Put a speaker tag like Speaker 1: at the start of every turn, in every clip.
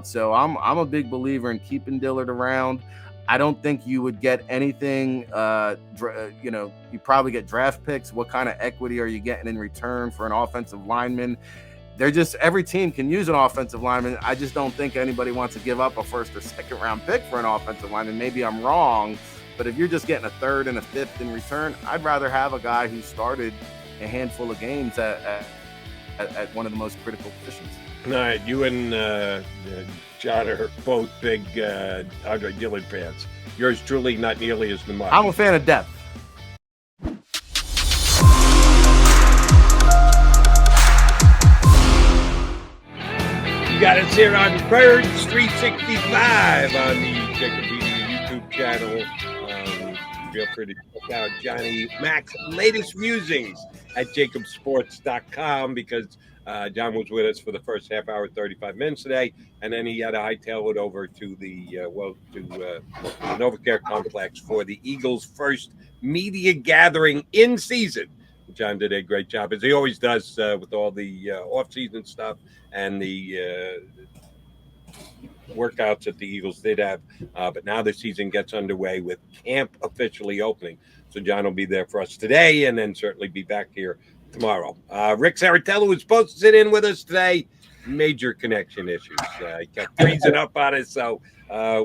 Speaker 1: So I'm a big believer in keeping Dillard around. I don't think you would get anything. You probably get draft picks. What kind of equity are you getting in return for an offensive lineman? They're just every team can use an offensive lineman. I just don't think anybody wants to give up a first or second round pick for an offensive lineman. Maybe I'm wrong, but if you're just getting a third and a fifth in return, I'd rather have a guy who started a handful of games at one of the most critical positions.
Speaker 2: All right, you and John are both big Andre Dillard fans. Yours truly not nearly as the much.
Speaker 1: I'm a fan of depth.
Speaker 2: You got us here on Birds 365 on the JAKIB YouTube channel. Feel free to check out Johnny Mac's latest musings at JAKIBsports.com because John was with us for the first half hour, 35 minutes today, and then he had to hightail it over to the Novacare complex for the Eagles' first media gathering in season. John did a great job, as he always does, with all the off-season stuff and the workouts that the Eagles did have. But now the season gets underway with camp officially opening. So John will be there for us today and then certainly be back here tomorrow. Ric Serritella was supposed to sit in with us today. Major connection issues. He kept freezing up on us. So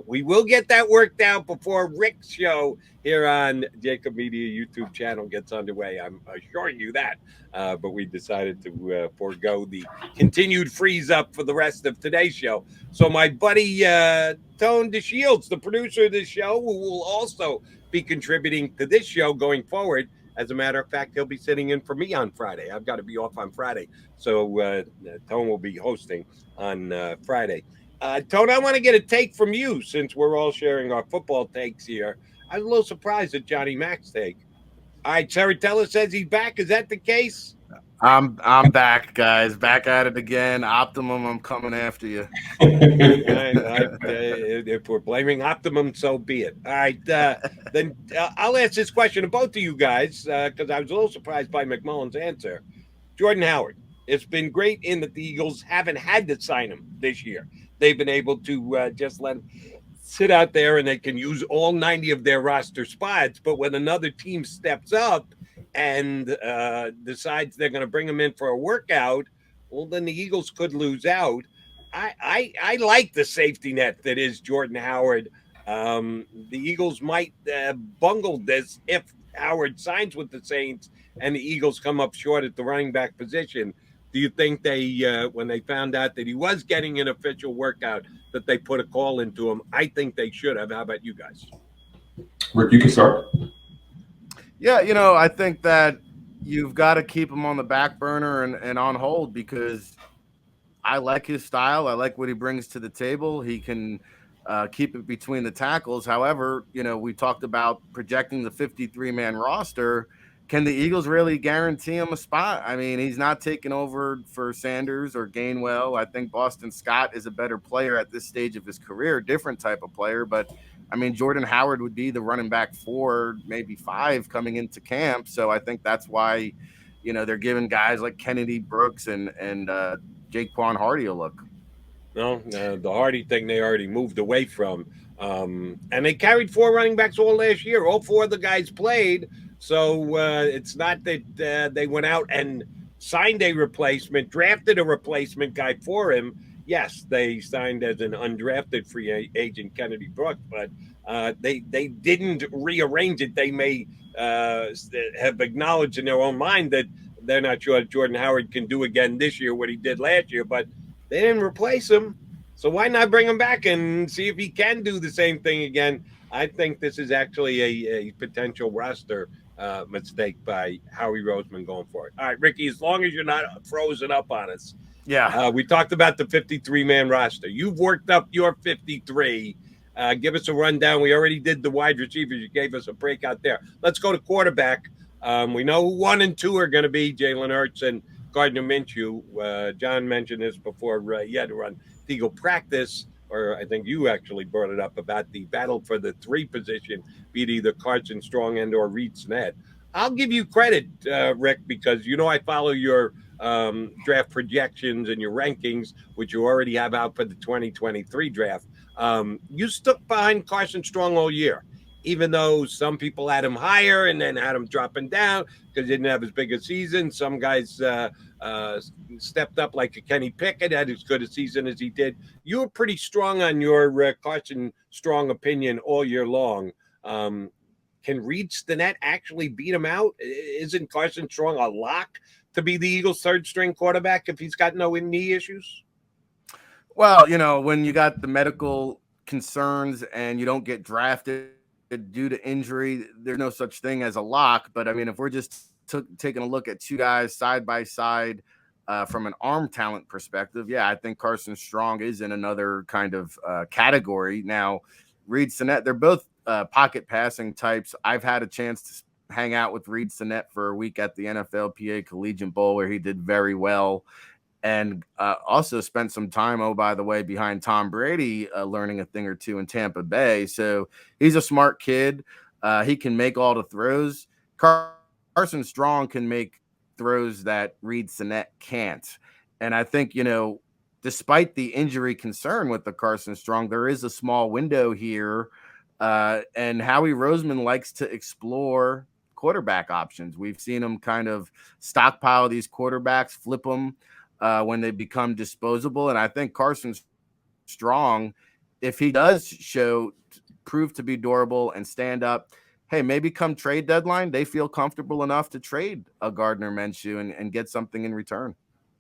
Speaker 2: we will get that worked out before Ric's show here on JAKIB Media YouTube channel gets underway. I'm assuring you that. But we decided to forego the continued freeze up for the rest of today's show. So my buddy Tone DeShields, the producer of this show, who will also be contributing to this show going forward. As a matter of fact, he'll be sitting in for me on Friday. I've got to be off on Friday. So Tone will be hosting on Friday. Tone, I want to get a take from you since we're all sharing our football takes here. I was a little surprised at Johnny Mac's take. All right, Serritella says he's back. Is that the case?
Speaker 1: I'm back, guys. Back at it again. Optimum, I'm coming after you.
Speaker 2: If we're blaming Optimum, so be it. All right, then I'll ask this question to both of you guys because I was a little surprised by McMullen's answer. Jordan Howard, it's been great in that the Eagles haven't had to sign him this year. They've been able to just let him sit out there and they can use all 90 of their roster spots. But when another team steps up and decides they're going to bring him in for a workout, well, then the Eagles could lose out. I like the safety net that is Jordan Howard. The Eagles might bungle this if Howard signs with the Saints and the Eagles come up short at the running back position. Do you think they, when they found out that he was getting an official workout, that they put a call into him? I think they should have. How about you guys?
Speaker 3: Ric, you can start.
Speaker 1: Yeah, I think that you've got to keep him on the back burner and on hold because I like his style. I like what he brings to the table. He can keep it between the tackles. However, we talked about projecting the 53-man roster. Can the Eagles really guarantee him a spot? I mean, he's not taking over for Sanders or Gainwell. I think Boston Scott is a better player at this stage of his career, different type of player. But, I mean, Jordan Howard would be the running back 4, maybe 5 coming into camp. So I think that's why, they're giving guys like Kennedy Brooks and Jaquan Hardy a look.
Speaker 2: No, the Hardy thing they already moved away from. And they carried 4 running backs all last year. All 4 of the guys played. So it's not that they went out and signed a replacement, drafted a replacement guy for him. Yes, they signed as an undrafted free agent Kennedy Brooks, but they didn't rearrange it. They may have acknowledged in their own mind that they're not sure Jordan Howard can do again this year what he did last year, but they didn't replace him. So why not bring him back and see if he can do the same thing again? I think this is actually a potential roster mistake by Howie Roseman going for it. All right, Ricky, as long as you're not frozen up on us.
Speaker 1: Yeah.
Speaker 2: We talked about the 53-man roster. You've worked up your 53. Give us a rundown. We already did the wide receivers. You gave us a breakout there. Let's go to quarterback. We know who 1 and 2 are going to be, Jalen Hurts and Gardner Minshew. John mentioned this before he had to run Eagle practice, or I think you actually brought it up about the battle for the 3 position, be it either Carson Strong and or Reed Snead. I'll give you credit, Ric, because I follow your draft projections and your rankings, which you already have out for the 2023 draft, you stuck behind Carson Strong all year, even though some people had him higher and then had him dropping down because he didn't have as big a season. Some guys stepped up, like a Kenny Pickett, had as good a season as he did. You were pretty strong on your Carson Strong opinion all year long. Can Reed Stinnett actually beat him out? Isn't Carson Strong a lock to be the Eagles' third string quarterback if he's got no knee issues?
Speaker 1: Well, when you got the medical concerns and you don't get drafted due to injury, there's no such thing as a lock. But I mean, if we're just taking a look at two guys side by side from an arm talent perspective, yeah, I think Carson Strong is in another kind of category. Now, Reed Stinnett, they're both pocket passing types. I've had a chance to hang out with Reed Stinnett for a week at the NFLPA Collegiate Bowl, where he did very well. And also spent some time, oh, by the way, behind Tom Brady, learning a thing or two in Tampa Bay. So he's a smart kid. He can make all the throws. Carson Strong can make throws that Reed Stinnett can't. And I think, despite the injury concern with the Carson Strong, there is a small window here. And Howie Roseman likes to explore quarterback options. We've seen him kind of stockpile these quarterbacks, flip them when they become disposable. And I think Carson Strong, if he does prove to be durable and stand up, hey, maybe come trade deadline, they feel comfortable enough to trade a Gardner Minshew and get something in return.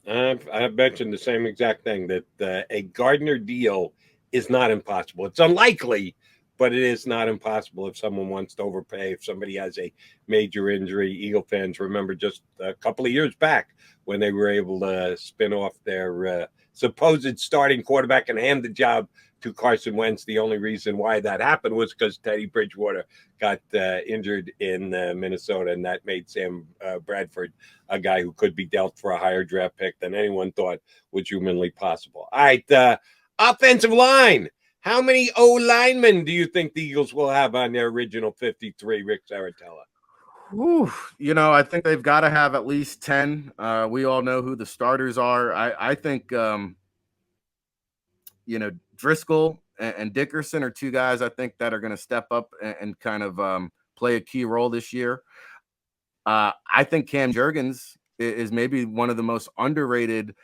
Speaker 2: I've mentioned the same exact thing, that a Gardner deal is not impossible. It's unlikely, but it is not impossible if someone wants to overpay, if somebody has a major injury. Eagle fans remember just a couple of years back when they were able to spin off their supposed starting quarterback and hand the job to Carson Wentz. The only reason why that happened was because Teddy Bridgewater got injured in Minnesota, and that made Sam Bradford a guy who could be dealt for a higher draft pick than anyone thought was humanly possible. All right, offensive line. How many O-linemen do you think the Eagles will have on their original 53, Ric Serritella?
Speaker 1: I think they've got to have at least 10. We all know who the starters are. I think, Driscoll and Dickerson are two guys I think that are going to step up and kind of play a key role this year. I think Cam Jurgens is maybe one of the most underrated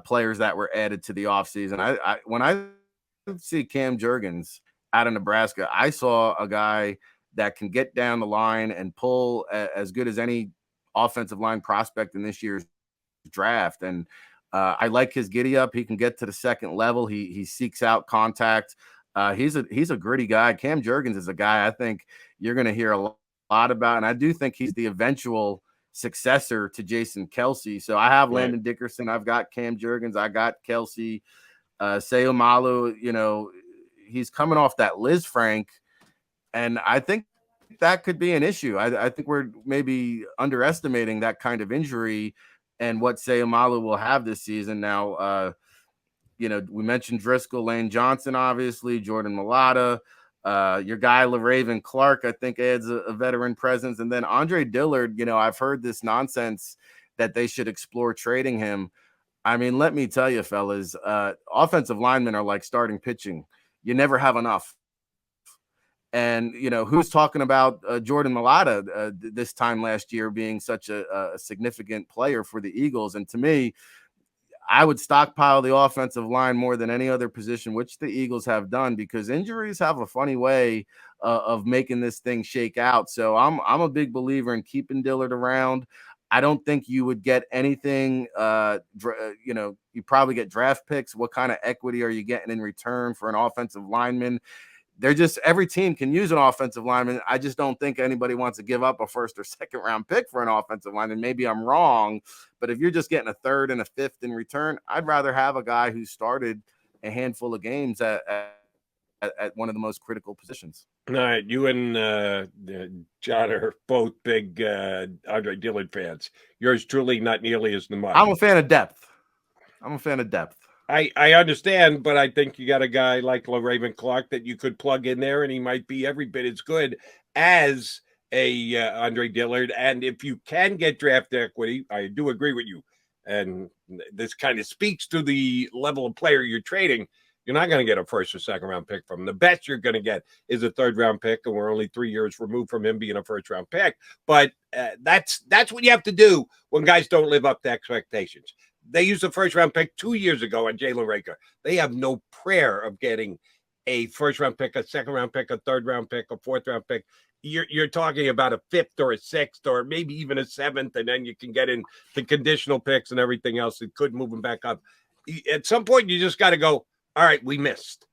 Speaker 1: players that were added to the offseason. When I see Cam Jurgens out of Nebraska, I saw a guy that can get down the line and pull as good as any offensive line prospect in this year's draft. And I like his giddy up. He can get to the second level. He seeks out contact. He's a gritty guy. Cam Jurgens is a guy I think you're going to hear a lot about. And I do think he's the eventual successor to Jason Kelce. So I have Landon Dickerson. I've got Cam Jurgens. I got Kelce. Seumalo, he's coming off that Liz Frank, and I think that could be an issue. I think we're maybe underestimating that kind of injury and what Seumalo will have this season. Now, we mentioned Driscoll, Lane Johnson, obviously, Jordan Mailata, your guy LaRaven Clark, I think adds a veteran presence, and then Andre Dillard. I've heard this nonsense that they should explore trading him. I mean, let me tell you, fellas, offensive linemen are like starting pitching. You never have enough. And, who's talking about Jordan Mailata this time last year being such a significant player for the Eagles? And to me, I would stockpile the offensive line more than any other position, which the Eagles have done, because injuries have a funny way of making this thing shake out. So I'm a big believer in keeping Dillard around. I don't think you would get anything. You probably get draft picks. What kind of equity are you getting in return for an offensive lineman? Every team can use an offensive lineman. I just don't think anybody wants to give up a first or second round pick for an offensive lineman. Maybe I'm wrong, but if you're just getting a third and a fifth in return, I'd rather have a guy who started a handful of games at one of the most critical positions.
Speaker 2: All right, you and John are both big Andre Dillard fans. Yours truly not nearly as much.
Speaker 1: I'm a fan of depth.
Speaker 2: I understand, but I think you got a guy like LaRaven Clark that you could plug in there, and he might be every bit as good as a Andre Dillard. And if you can get draft equity, I do agree with you. and this kind of speaks to the level of player you're trading, you're not going to get a first or second round pick from him. The best you're going to get is a third round pick, and we're only 3 years removed from him being a first round pick. But that's what you have to do when guys don't live up to expectations. They used a first round pick 2 years ago on Jalen Reagor. They have no prayer of getting a first round pick, a second round pick, a third round pick, a fourth round pick. You're talking about a fifth or a sixth or maybe even a seventh, and then you can get in the conditional picks and everything else that could move them back up. At some point, you just got to go, all right, we missed.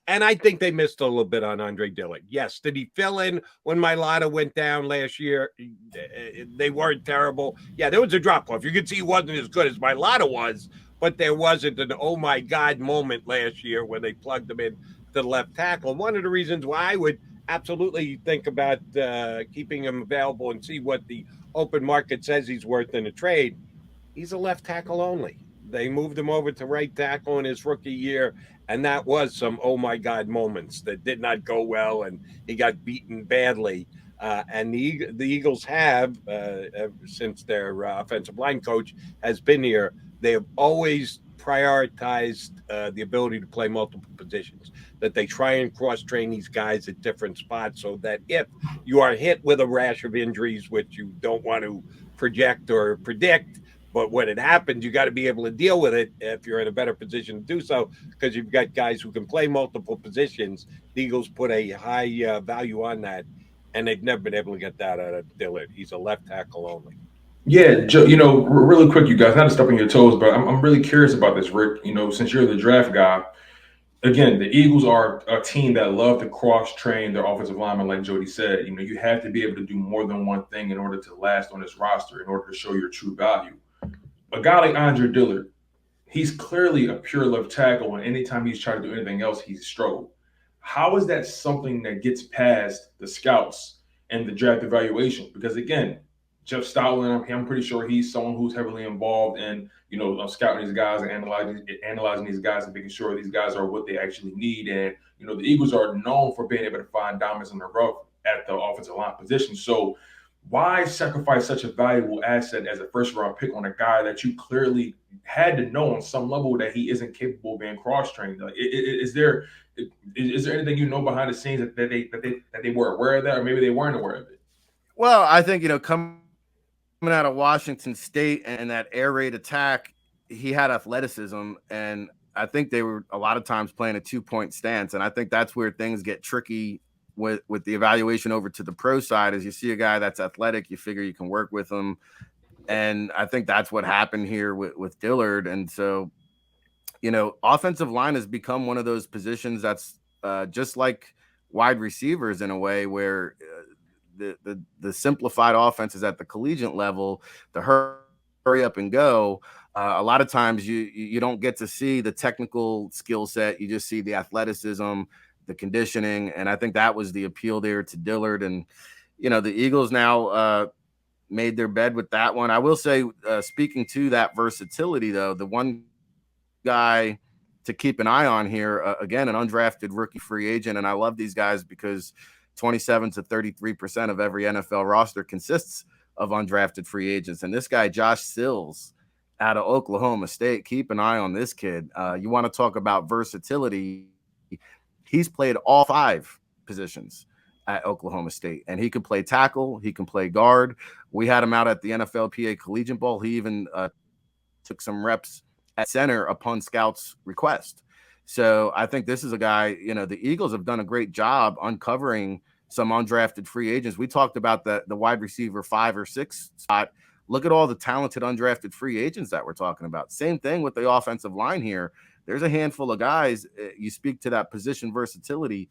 Speaker 2: And I think they missed a little bit on Andre Dillard. Yes, did he fill in when Mailata went down last year? They weren't terrible. Yeah, there was a drop-off. You could see he wasn't as good as Mailata was, but there wasn't an oh my God moment last year when they plugged him in to the left tackle. One of the reasons why I would absolutely think about keeping him available and see what the open market says he's worth in a trade, he's a left tackle only. They moved him over to right tackle in his rookie year, and that was some oh my God moments that did not go well, and he got beaten badly. And the Eagles have, since their offensive line coach has been here, they have always prioritized the ability to play multiple positions, that they try and cross-train these guys at different spots so that if you are hit with a rash of injuries, which you don't want to project or predict, but when it happens, you got to be able to deal with it if you're in a better position to do so, because you've got guys who can play multiple positions. The Eagles put a high value on that, and they've never been able to get that out of Dillard. He's a left tackle only.
Speaker 3: Yeah, Joe, really quick, you guys, not to step on your toes, but I'm really curious about this, Rick. Since you're the draft guy, again, the Eagles are a team that love to cross-train their offensive linemen, like Jody said. You have to be able to do more than one thing in order to last on this roster, in order to show your true value. A guy like Andre Dillard, he's clearly a pure left tackle, and anytime he's trying to do anything else, he's struggled. How is that something that gets past the scouts and the draft evaluation? Because again, Jeff Stoutland, I'm pretty sure he's someone who's heavily involved in, scouting these guys and analyzing these guys and making sure these guys are what they actually need. And, the Eagles are known for being able to find diamonds in the rough at the offensive line position. So why sacrifice such a valuable asset as a first-round pick on a guy that you clearly had to know on some level that he isn't capable of being cross-trained? Like, is there anything behind the scenes that they were aware of that, or maybe they weren't aware of it?
Speaker 1: Well, I think coming out of Washington State and that air raid attack, he had athleticism, and I think they were a lot of times playing a 2-point stance, and I think that's where things get tricky with the evaluation over to the pro side. Is you see a guy that's athletic, you figure you can work with him, and I think that's what happened here with Dillard. And so, offensive line has become one of those positions that's just like wide receivers in a way, where the simplified offenses at the collegiate level, the hurry up and go. A lot of times you don't get to see the technical skill set. You just see the athleticism, the conditioning. And I think that was the appeal there to Dillard. And, the Eagles now made their bed with that one. I will say, speaking to that versatility, though, the one guy to keep an eye on here, again, an undrafted rookie free agent. And I love these guys because 27 to 33% of every NFL roster consists of undrafted free agents. And this guy, Josh Sills, out of Oklahoma State, keep an eye on this kid. You want to talk about versatility. He's played all 5 positions at Oklahoma State, and he can play tackle. He can play guard. We had him out at the NFLPA Collegiate Bowl. He even took some reps at center upon scouts' request. So I think this is a guy, the Eagles have done a great job uncovering some undrafted free agents. We talked about the wide receiver 5 or 6 spot. Look at all the talented undrafted free agents that we're talking about. Same thing with the offensive line here. There's a handful of guys. You speak to that position versatility.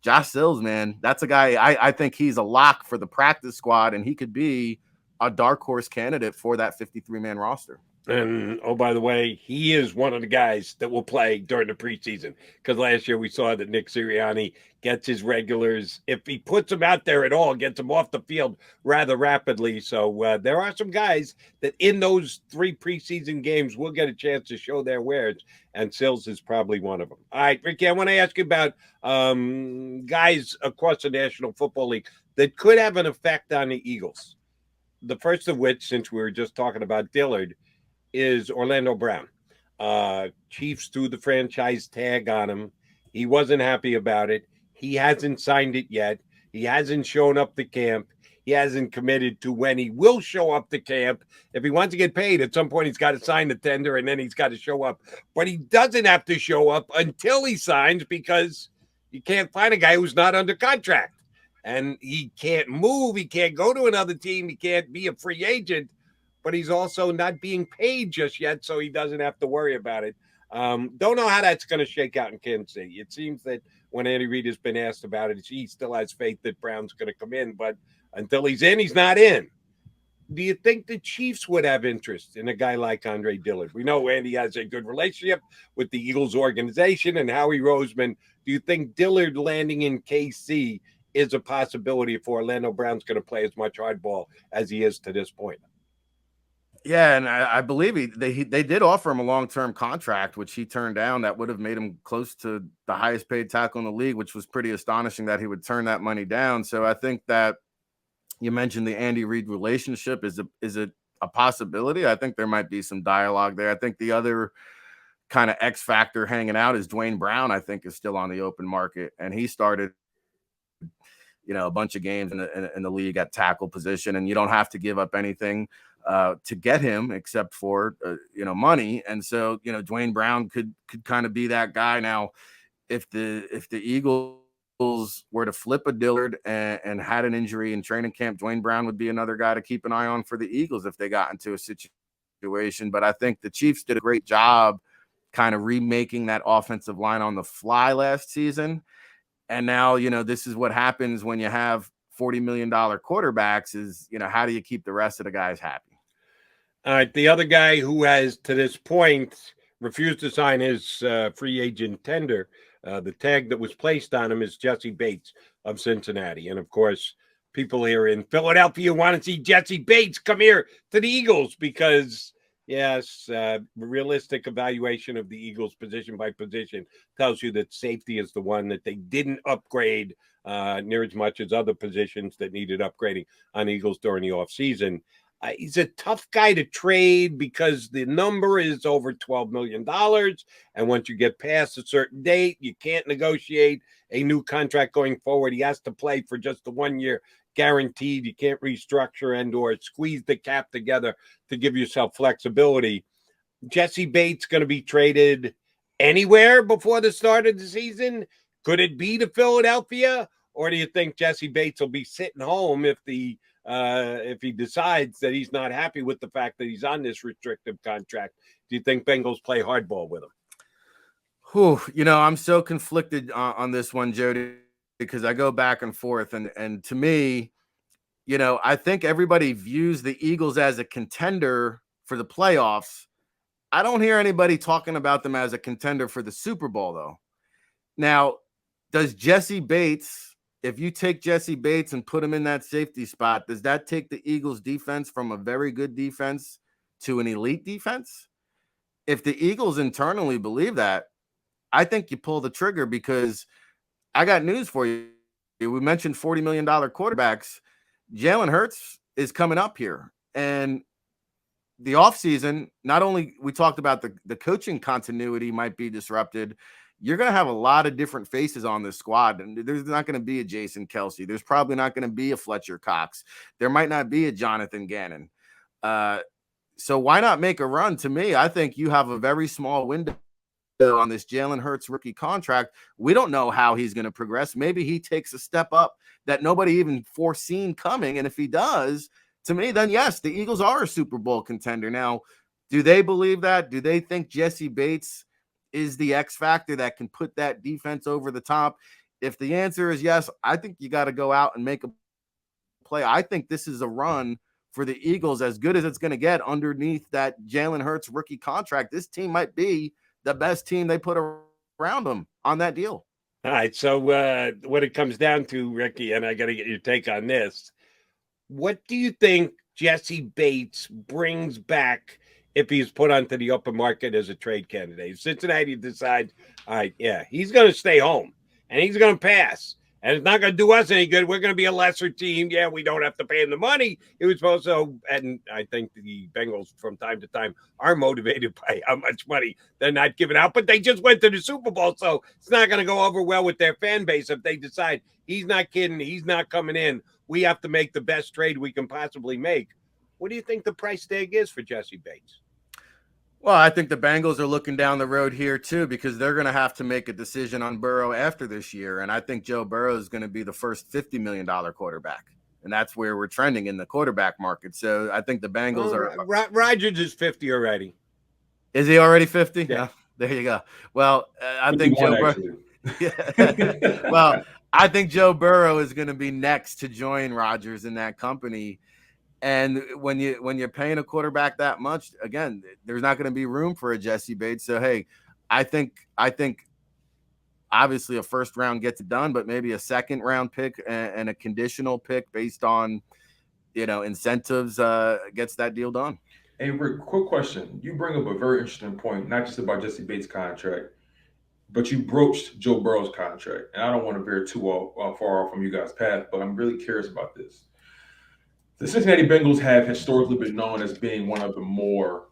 Speaker 1: Josh Sills, man, that's a guy. I think he's a lock for the practice squad, and he could be a dark horse candidate for that 53-man roster.
Speaker 2: And, oh, by the way, he is one of the guys that will play during the preseason, because last year we saw that Nick Sirianni gets his regulars. If he puts them out there at all, gets them off the field rather rapidly. So there are some guys that in those 3 preseason games will get a chance to show their wares, and Sills is probably one of them. All right, Ricky, I want to ask you about guys across the National Football League that could have an effect on the Eagles. The first of which, since we were just talking about Dillard, is Orlando Brown. Chiefs threw the franchise tag on him. He wasn't happy about it. He hasn't signed it yet. He hasn't shown up to camp. He hasn't committed to when he will show up to camp. If he wants to get paid, at some point he's got to sign the tender and then he's got to show up. But he doesn't have to show up until he signs because you can't find a guy who's not under contract. And he can't move. He can't go to another team. He can't be a free agent. But he's also not being paid just yet, so he doesn't have to worry about it. Don't know how that's going to shake out in Kansas City. It seems that when Andy Reid has been asked about it, he still has faith that Brown's going to come in. But until he's in, he's not in. Do you think the Chiefs would have interest in a guy like Andre Dillard? We know Andy has a good relationship with the Eagles organization and Howie Roseman. Do you think Dillard landing in KC is a possibility if Orlando Brown's going to play as much hardball as he is to this point?
Speaker 1: Yeah, and I believe they did offer him a long-term contract, which he turned down. That would have made him close to the highest paid tackle in the league, which was pretty astonishing that he would turn that money down. So I think that you mentioned the Andy Reid relationship. Is it a possibility? I think there might be some dialogue there. I think the other kind of X factor hanging out is Dwayne Brown. I think is still on the open market, and he started a bunch of games in the league at tackle position, and you don't have to give up anything to get him except for money. And so Dwayne Brown could kind of be that guy. Now if the Eagles were to flip a Dillard and had an injury in training camp, Dwayne Brown would be another guy to keep an eye on for the Eagles if they got into a situation. But I think the Chiefs did a great job kind of remaking that offensive line on the fly last season. And now, this is what happens when you have $40 million quarterbacks is, how do you keep the rest of the guys happy?
Speaker 2: All right. The other guy who has, to this point, refused to sign his free agent tender, the tag that was placed on him is Jessie Bates of Cincinnati. And, of course, people here in Philadelphia want to see Jessie Bates come here to the Eagles because, yes, realistic evaluation of the Eagles position by position tells you that safety is the one that they didn't upgrade near as much as other positions that needed upgrading on Eagles during the offseason. He's a tough guy to trade because the number is over $12 million. And once you get past a certain date, you can't negotiate a new contract going forward. He has to play for just the 1 year guaranteed. You can't restructure and or squeeze the cap together to give yourself flexibility. Jessie Bates going to be traded anywhere before the start of the season? Could it be to Philadelphia? Or do you think Jessie Bates will be sitting home if he decides that he's not happy with the fact that he's on this restrictive contract? Do you think Bengals play hardball with him?
Speaker 1: I'm so conflicted on this one, Jody, because I go back and forth. And to me, I think everybody views the Eagles as a contender for the playoffs. I don't hear anybody talking about them as a contender for the Super Bowl, though. Now, does Jessie Bates, if you take Jessie Bates and put him in that safety spot, does that take the Eagles defense from a very good defense to an elite defense? If the Eagles internally believe that, I think you pull the trigger because I got news for you. We mentioned $40 million quarterbacks. Jalen Hurts is coming up here. And the offseason, not only we talked about the coaching continuity might be disrupted, you're going to have a lot of different faces on this squad. And there's not going to be a Jason Kelsey. There's probably not going to be a Fletcher Cox. There might not be a Jonathan Gannon. So why not make a run? To me, I think you have a very small window on this Jalen Hurts rookie contract. We don't know how he's going to progress. Maybe he takes a step up that nobody even foreseen coming. And if he does, to me, then yes, the Eagles are a Super Bowl contender. Now, do they believe that? Do they think Jessie Bates is the X factor that can put that defense over the top? If the answer is yes, I think you got to go out and make a play. I think this is a run for the Eagles as good as it's going to get underneath that Jalen Hurts rookie contract. This team might be the best team they put around them on that deal.
Speaker 2: All right. So what it comes down to, Ricky, and I got to get your take on this. What do you think Jessie Bates brings back if he's put onto the open market as a trade candidate? If Cincinnati decides, all right, yeah, he's going to stay home and he's going to pass And it's not going to do us any good. We're going to be a lesser team. Yeah, we don't have to pay him the money. It was supposed to, and I think the Bengals from time to time are motivated by how much money they're not giving out, but they just went to the Super Bowl, so it's not going to go over well with their fan base if they decide he's not kidding, he's not coming in. We have to make the best trade we can possibly make. What do you think the price tag is for Jessie Bates?
Speaker 1: Well, I think the Bengals are looking down the road here too, because they're going to have to make a decision on Burrow after this year. And I think Joe Burrow is going to be the first $50 million quarterback. And that's where we're trending in the quarterback market. So I think the Bengals are.
Speaker 2: Rodgers is 50 already.
Speaker 1: Is he already 50?
Speaker 2: Yeah.
Speaker 1: There you go. Well, I think
Speaker 3: 51,
Speaker 1: Joe Burrow. Yeah. Well, I think Joe Burrow is going to be next to join Rodgers in that company. And when you're paying a quarterback that much, again, there's not going to be room for a Jessie Bates. So hey, I think obviously a first round gets it done, but maybe a second round pick and a conditional pick based on incentives gets that deal done.
Speaker 3: Hey, Rick, quick question. You bring up a very interesting point, not just about Jessie Bates' contract, but you broached Joe Burrow's contract. And I don't want to veer too far off from you guys' path, but I'm really curious about this. The Cincinnati Bengals have historically been known as being one of the more,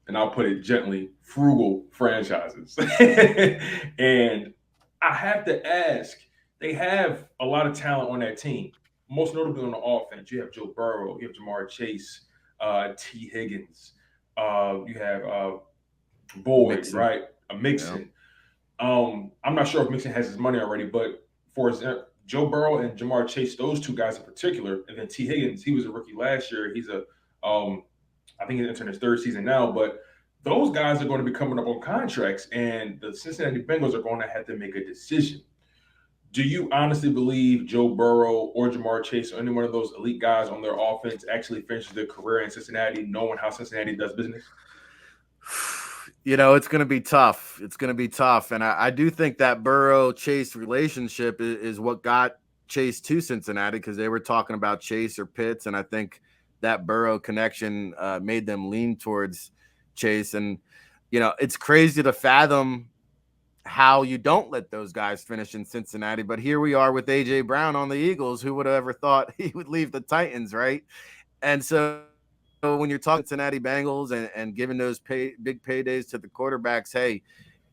Speaker 3: and I'll put it gently, frugal franchises. And I have to ask, they have a lot of talent on that team, most notably on the offense. You have Joe Burrow, you have Jamar Chase, T. Higgins, you have Boyd,
Speaker 1: Mixon.
Speaker 3: right? A Mixon. Yeah. I'm not sure if Mixon has his money already, but for example, Joe Burrow and Jamar Chase, those two guys in particular, and then T. Higgins, he was a rookie last year. He's I think he's entering his third season now, but those guys are going to be coming up on contracts, and the Cincinnati Bengals are going to have to make a decision. Do you honestly believe Joe Burrow or Jamar Chase or any one of those elite guys on their offense actually finishes their career in Cincinnati, knowing how Cincinnati does business?
Speaker 1: It's going to be tough. It's going to be tough. And I do think that Burrow-Chase relationship is what got Chase to Cincinnati, because they were talking about Chase or Pitts. And I think that Burrow connection made them lean towards Chase. And, it's crazy to fathom how you don't let those guys finish in Cincinnati. But here we are with A.J. Brown on the Eagles. Who would have ever thought he would leave the Titans, right? And so when you're talking Cincinnati Bengals and giving those big paydays to the quarterbacks, hey,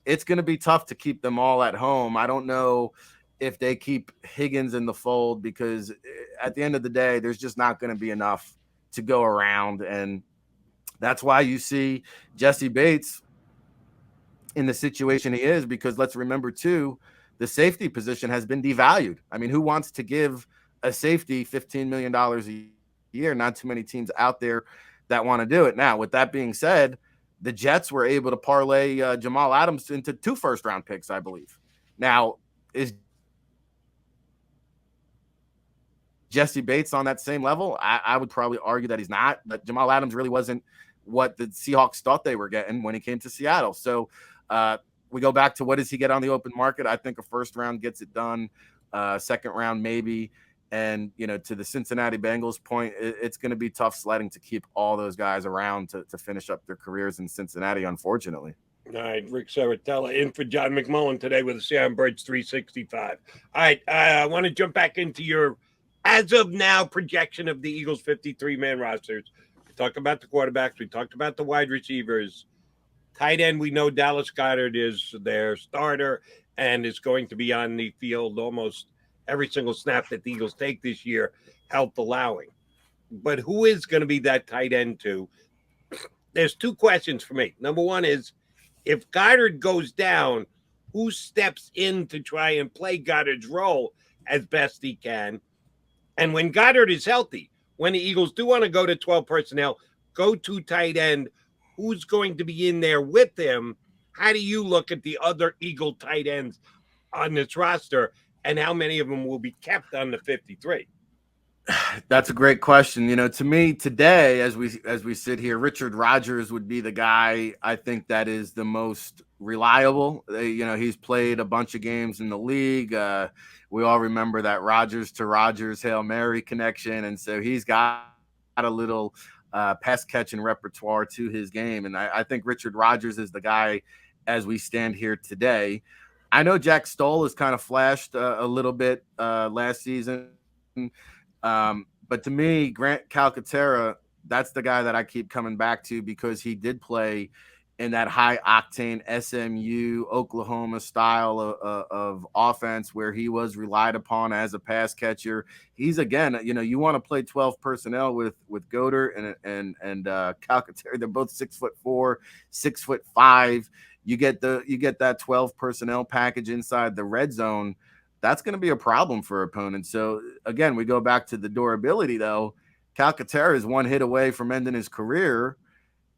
Speaker 1: it's going to be tough to keep them all at home. I don't know if they keep Higgins in the fold, because at the end of the day, there's just not going to be enough to go around. And that's why you see Jessie Bates in the situation he is, because let's remember too, the safety position has been devalued. I mean, who wants to give a safety $15 million a year? Not too many teams out there that want to do it. Now, with that being said, the Jets were able to parlay Jamal Adams into 2 first-round picks, I believe. Now, is Jessie Bates on that same level? I would probably argue that he's not, but Jamal Adams really wasn't what the Seahawks thought they were getting when he came to Seattle. So we go back to, what does he get on the open market? I think a first round gets it done, second round maybe. And, to the Cincinnati Bengals point, it's going to be tough sledding to keep all those guys around to finish up their careers in Cincinnati, unfortunately.
Speaker 2: All right, Ric Serritella in for John McMullen today with the Sound Birds 365. All right, I want to jump back into your as of now projection of the Eagles 53-man rosters. We talked about the quarterbacks. We talked about the wide receivers. Tight end, we know Dallas Goedert is their starter and is going to be on the field almost every single snap that the Eagles take this year, health allowing. But who is going to be that tight end to? There's 2 questions for me. Number one is, if Goddard goes down, who steps in to try and play Goddard's role as best he can? And when Goddard is healthy, when the Eagles do want to go to 12 personnel, go to tight end, who's going to be in there with him? How do you look at the other Eagle tight ends on this roster, and how many of them will be kept on the 53?
Speaker 1: That's a great question. To me today, as we sit here, Richard Rodgers would be the guy I think that is the most reliable. He's played a bunch of games in the league. We all remember that Rodgers to Rodgers Hail Mary connection. And so he's got a little pass catching repertoire to his game. And I think Richard Rodgers is the guy as we stand here today. I know Jack Stoll has kind of flashed a little bit last season. But to me, Grant Calcaterra, that's the guy that I keep coming back to because he did play in that high octane SMU Oklahoma style of offense where he was relied upon as a pass catcher. He's again, you want to play 12 personnel with Goddard and Calcaterra. They're both 6'4", 6'5". You get that 12 personnel package inside the red zone. That's going to be a problem for opponents. So again, we go back to the durability though. Calcaterra is one hit away from ending his career.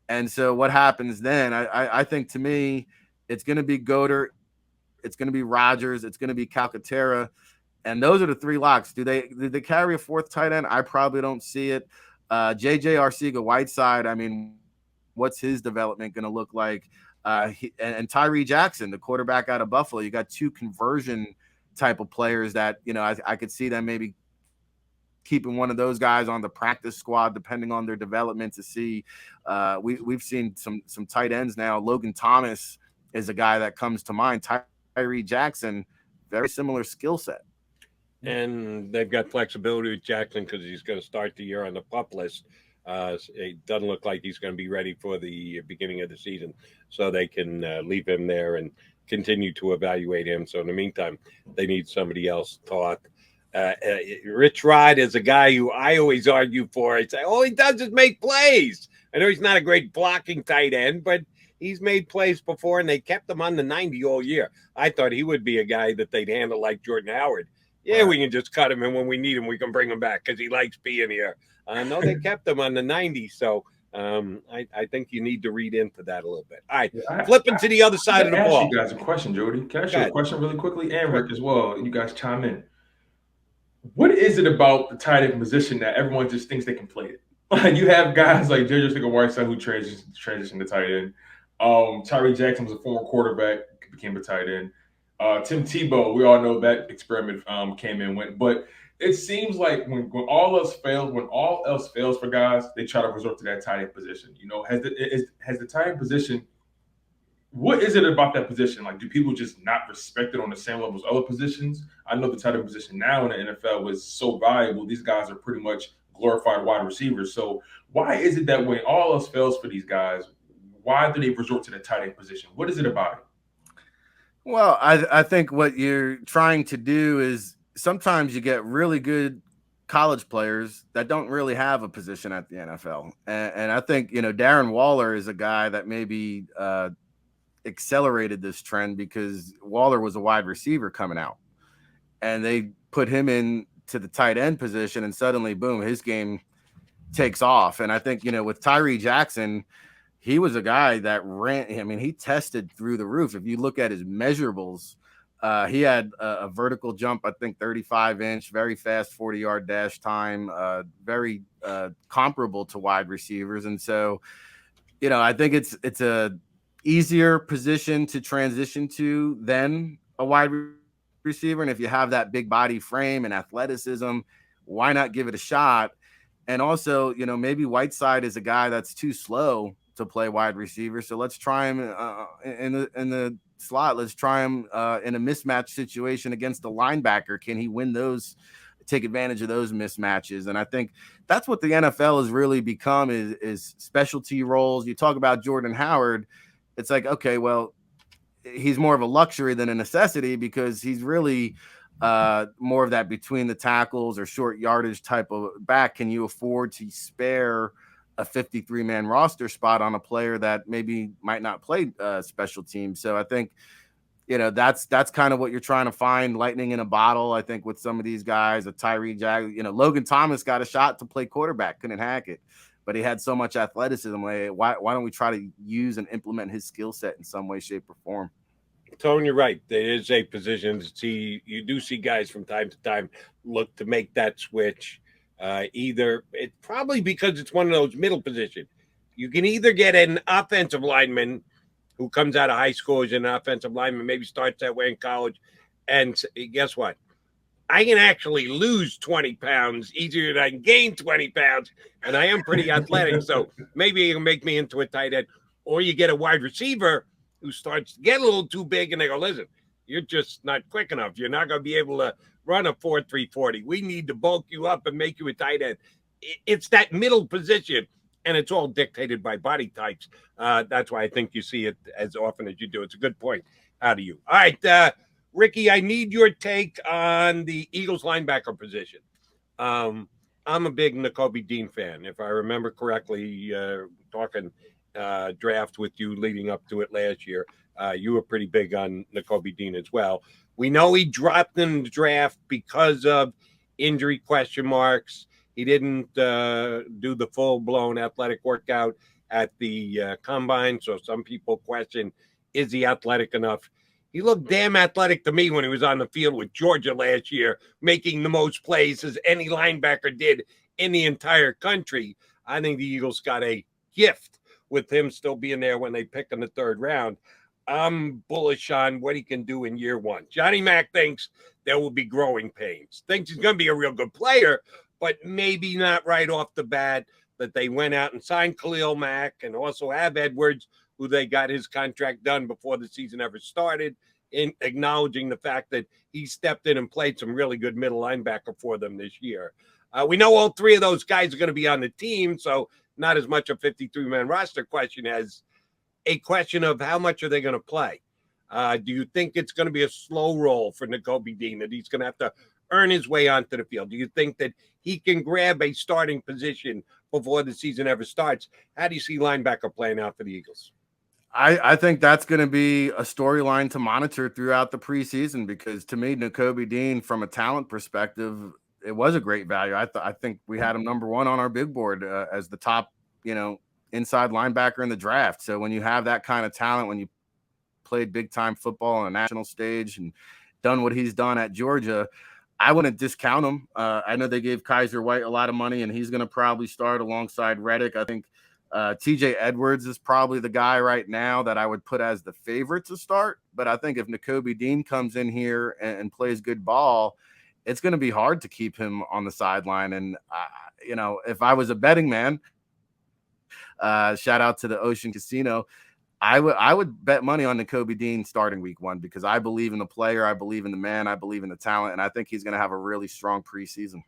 Speaker 1: And so what happens then? I think to me, it's going to be Goddard, it's going to be Rodgers, it's going to be Calcaterra, and those are the three locks. Do they carry a fourth tight end? I probably don't see it. JJ Arcega-Whiteside, I mean, what's his development going to look like? And Tyree Jackson, the quarterback out of Buffalo. You got two conversion type of players that I could see them maybe keeping one of those guys on the practice squad, depending on their development, to see. We've seen some tight ends now. Logan Thomas is a guy that comes to mind. Tyree Jackson, very similar skill set.
Speaker 2: And they've got flexibility with Jackson because he's going to start the year on the PUP list. It doesn't look like he's going to be ready for the beginning of the season, so they can leave him there and continue to evaluate him. So in the meantime, they need somebody else to talk. Rich Rod is a guy who I always argue for. I say, all he does is make plays. I know he's not a great blocking tight end, but he's made plays before, and they kept him on the 90 all year. I thought he would be a guy that they'd handle like Jordan Howard. Yeah, right. We can just cut him, and when we need him, we can bring him back because he likes being here. No, they kept him on the 90, so I think you need to read into that a little bit. All right, flipping to the other side of the ball.
Speaker 3: I ask you guys a question, Jody. Can I ask you a question really quickly? And Rick as well. You guys chime in. What is it about the tight end position that everyone just thinks they can play it? Like you have guys like JJ Arcega-Whiteside who transitioned to tight end. Tyree Jackson was a former quarterback, became a tight end. Tim Tebow, we all know that experiment came and went. But it seems like when all else fails for guys, they try to resort to that tight end position. Has the tight end position? What is it about that position? Like, do people just not respect it on the same level as other positions? I know the tight end position now in the NFL is so valuable. These guys are pretty much glorified wide receivers. So why is it that when all else fails for these guys, why do they resort to the tight end position? What is it about it?
Speaker 1: Well, I think what you're trying to do is sometimes you get really good college players that don't really have a position at the NFL. And I think, Darren Waller is a guy that maybe accelerated this trend because Waller was a wide receiver coming out. And they put him in to the tight end position and suddenly, boom, his game takes off. And I think, with Tyree Jackson, he was a guy that ran. I mean, he tested through the roof. If you look at his measurables, he had a vertical jump, I think 35-inch, very fast 40-yard dash time, very comparable to wide receivers. And so, I think it's a easier position to transition to than a wide receiver. And if you have that big body frame and athleticism, why not give it a shot? And also, maybe Whiteside is a guy that's too slow to play wide receiver. So let's try him in the slot. Let's try him in a mismatch situation against the linebacker. Can he win those, take advantage of those mismatches? And I think that's what the NFL has really become is specialty roles. You talk about Jordan Howard. It's like, okay, well, he's more of a luxury than a necessity because he's really more of that between the tackles or short yardage type of back. Can you afford to spare a 53-man roster spot on a player that maybe might not play special teams? So I think, that's kind of what you're trying to find, lightning in a bottle. I think with some of these guys, a Tyree Jackson, Logan Thomas got a shot to play quarterback, couldn't hack it, but he had so much athleticism. Like, why don't we try to use and implement his skill set in some way, shape, or form?
Speaker 2: Tone, you're right. There is a position you do see guys from time to time look to make that switch. Either it's probably because it's one of those middle positions. You can either get an offensive lineman who comes out of high school as an offensive lineman, maybe starts that way in college. And guess what? I can actually lose 20 pounds easier than I can gain 20 pounds. And I am pretty athletic. So maybe you can make me into a tight end. Or you get a wide receiver who starts to get a little too big and they go, listen, you're just not quick enough. You're not going to be able to run a 4.3 40. We need to bulk you up and make you a tight end. It's that middle position, and it's all dictated by body types. That's why I think you see it as often as you do. It's a good point out of you. All right, Ricky, I need your take on the Eagles linebacker position. I'm a big Nakobe Dean fan. If I remember correctly, talking draft with you leading up to it last year, you were pretty big on Nakobe Dean as well. We know he dropped in the draft because of injury question marks. He didn't do the full-blown athletic workout at the combine, so some people question, is he athletic enough? He looked damn athletic to me when he was on the field with Georgia last year, making the most plays as any linebacker did in the entire country. I think the Eagles got a gift with him still being there when they pick in the third round. I'm bullish on what he can do in year one. Johnny Mack thinks there will be growing pains. Thinks he's going to be a real good player, but maybe not right off the bat, that they went out and signed Khalil Mack and also have Edwards, who they got his contract done before the season ever started, in acknowledging the fact that he stepped in and played some really good middle linebacker for them this year. We know all three of those guys are going to be on the team, so not as much a 53-man roster question as a question of how much are they going to play. Do you think it's going to be a slow roll for Nakobe Dean, that he's going to have to earn his way onto the field? Do you think that he can grab a starting position before the season ever starts? How do you see linebacker playing out for the Eagles?
Speaker 1: I think that's going to be a storyline to monitor throughout the preseason, because to me, Nakobe Dean, from a talent perspective, it was a great value. I think we had him number one on our big board as the top, inside linebacker in the draft. So when you have that kind of talent, when you played big time football on a national stage and done what he's done at Georgia, I wouldn't discount him. I know they gave Kaiser White a lot of money, and he's going to probably start alongside Reddick. I think TJ Edwards is probably the guy right now that I would put as the favorite to start. But I think if Nakobe Dean comes in here and plays good ball, it's going to be hard to keep him on the sideline. And, if I was a betting man, shout out to the Ocean Casino, I would bet money on Nakobe Dean starting week one, because I believe in the player, I believe in the man, I believe in the talent, and I think he's going to have a really strong preseason.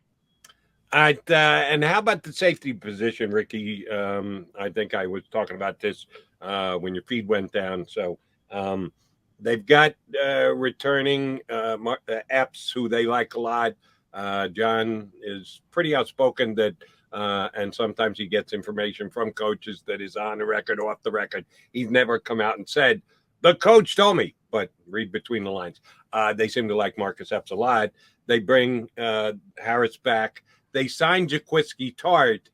Speaker 2: All right, and how about the safety position, Ricky? I think I was talking about this when your feed went down. So they've got returning Epps, who they like a lot. John is pretty outspoken that, and sometimes he gets information from coaches that is on the record, off the record. He's never come out and said, the coach told me, but read between the lines. They seem to like Marcus Epps a lot. They bring Harris back. They signed Jaquiski Tart.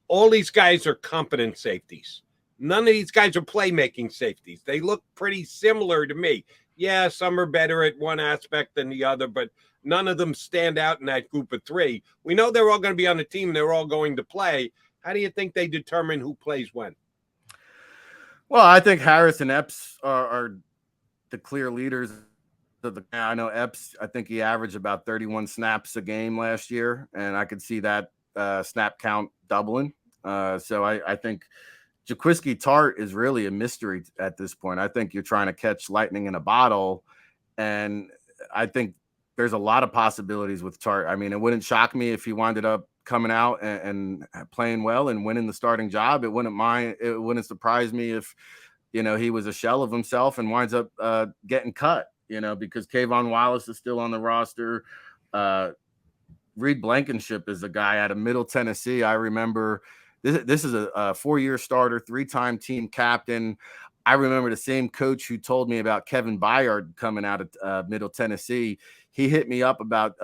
Speaker 2: All these guys are competent safeties. None of these guys are playmaking safeties. They look pretty similar to me. Yeah, some are better at one aspect than the other, but none of them stand out in that group of three. We know they're all going to be on the team. They're all going to play. How do you think they determine who plays when?
Speaker 1: Well, I think Harris and Epps are the clear leaders. I know Epps, I think he averaged about 31 snaps a game last year, and I could see that snap count doubling. So I think Jaquiski Tart is really a mystery at this point. I think you're trying to catch lightning in a bottle, and I think there's a lot of possibilities with Tart. I mean, it wouldn't shock me if he winded up coming out and playing well and winning the starting job. It wouldn't surprise me if, he was a shell of himself and winds up getting cut. Because Kayvon Wallace is still on the roster. Reed Blankenship is a guy out of Middle Tennessee. I remember this is a 4-year starter, 3-time team captain. I remember the same coach who told me about Kevin Byard coming out of Middle Tennessee. He hit me up about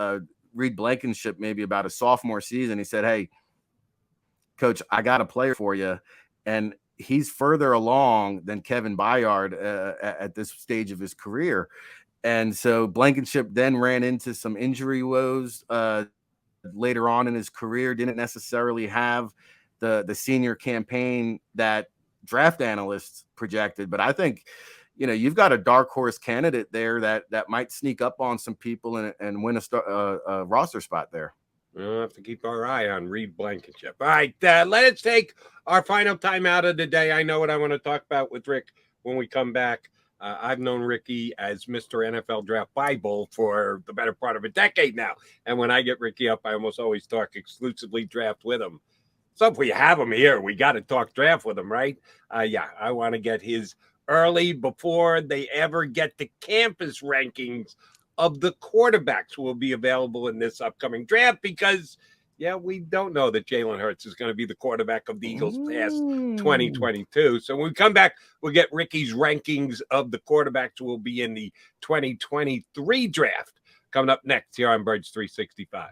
Speaker 1: Reed Blankenship maybe about a sophomore season. He said, "Hey, coach, I got a player for you." And he's further along than Kevin Byard at this stage of his career. And so Blankenship then ran into some injury woes later on in his career, didn't necessarily have the senior campaign that draft analysts projected. But I think, you've got a dark horse candidate there that might sneak up on some people and win a roster spot there.
Speaker 2: We'll have to keep our eye on Reed Blankenship. All right, let us take our final time out of the day. I know what I want to talk about with Rick when we come back. I've known Ricky as Mr. NFL Draft Bible for the better part of a decade now. And when I get Ricky up, I almost always talk exclusively draft with him. So if we have him here, we got to talk draft with him, right? Yeah, I want to get his early before they ever get to campus rankings of the quarterbacks who will be available in this upcoming draft because, yeah, we don't know that Jalen Hurts is going to be the quarterback of the Eagles past 2022. So when we come back, we'll get Ricky's rankings of the quarterbacks who will be in the 2023 draft coming up next here on Birds 365.